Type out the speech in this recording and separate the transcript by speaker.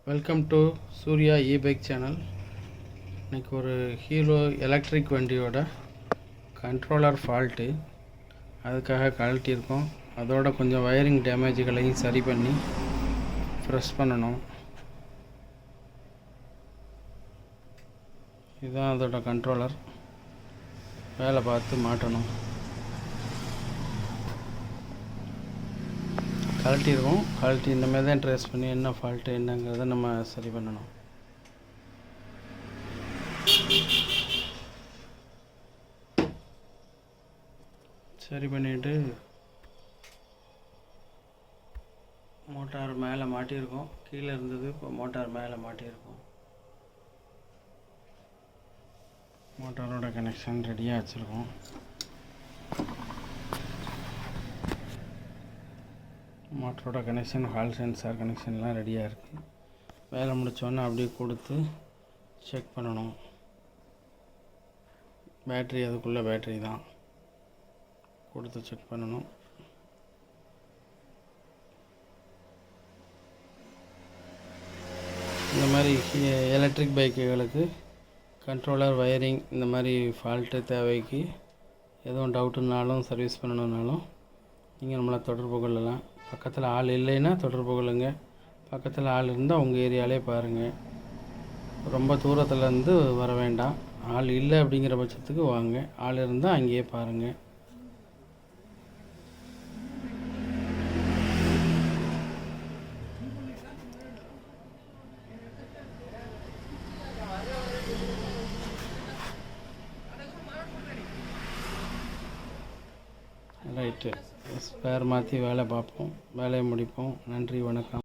Speaker 1: Welcome to Surya e bike channel. இன்றைக்கி ஒரு Hero electric வண்டியோட கண்ட்ரோலர் ஃபால்ட்டு, அதுக்காக கழட்டியிருக்கோம். அதோட கொஞ்சம் வயரிங் டேமேஜுகளையும் சரி பண்ணி ஃப்ரெஷ் பண்ணணும். இதுதான் அதோட கண்ட்ரோலர். வேலை பார்த்து மாட்டணும். கழட்டியிருக்கோம். கழட்டி இந்த மாதிரி தான் ட்ரேஸ் பண்ணி என்ன ஃபால்ட்டு என்னங்கிறத நம்ம சரி பண்ணணும். சரி பண்ணிவிட்டு மோட்டார் மேலே மாட்டியிருக்கோம். கீழே இருந்தது, இப்போ மோட்டார் மேலே மாட்டியிருக்கோம். மோட்டாரோட கனெக்ஷன் ரெடியாக வச்சுருக்கோம். மோட்டரோட கனெக்ஷன், ஹால் சென்சார் கனெக்ஷன்லாம் ரெடியாக இருக்குது. வேலை முடித்தோன்னே அப்படியே கொடுத்து செக் பண்ணணும். பேட்ரி அதுக்குள்ளே பேட்ரி தான், கொடுத்து செக் பண்ணணும். இந்த மாதிரி எலக்ட்ரிக் பைக்குகளுக்கு கண்ட்ரோலர், வயரிங் இந்த மாதிரி ஃபால்ட்டு தேவைக்கு எதுவும் டவுட்டுனாலும் சர்வீஸ் பண்ணணுன்னாலும் நீங்கள் நம்மளை தொடர்பு கொள்ளலாம். பக்கத்தில் ஆள் இல்லைன்னா தொடர்பு கொள்ளுங்க. பக்கத்தில் ஆள் இருந்தால் உங்கள் ஏரியாலே பாருங்கள். ரொம்ப தூரத்துலேருந்து வர வேண்டாம். ஆள் இல்லை அப்படிங்கிற பட்சத்துக்கு வாங்க. ஆள் இருந்தால் அங்கேயே பாருங்கள். ரைட்டு, ஸ்பேர் மாற்றி வேலை பார்ப்போம், வேலையை முடிப்போம். நன்றி, வணக்கம்.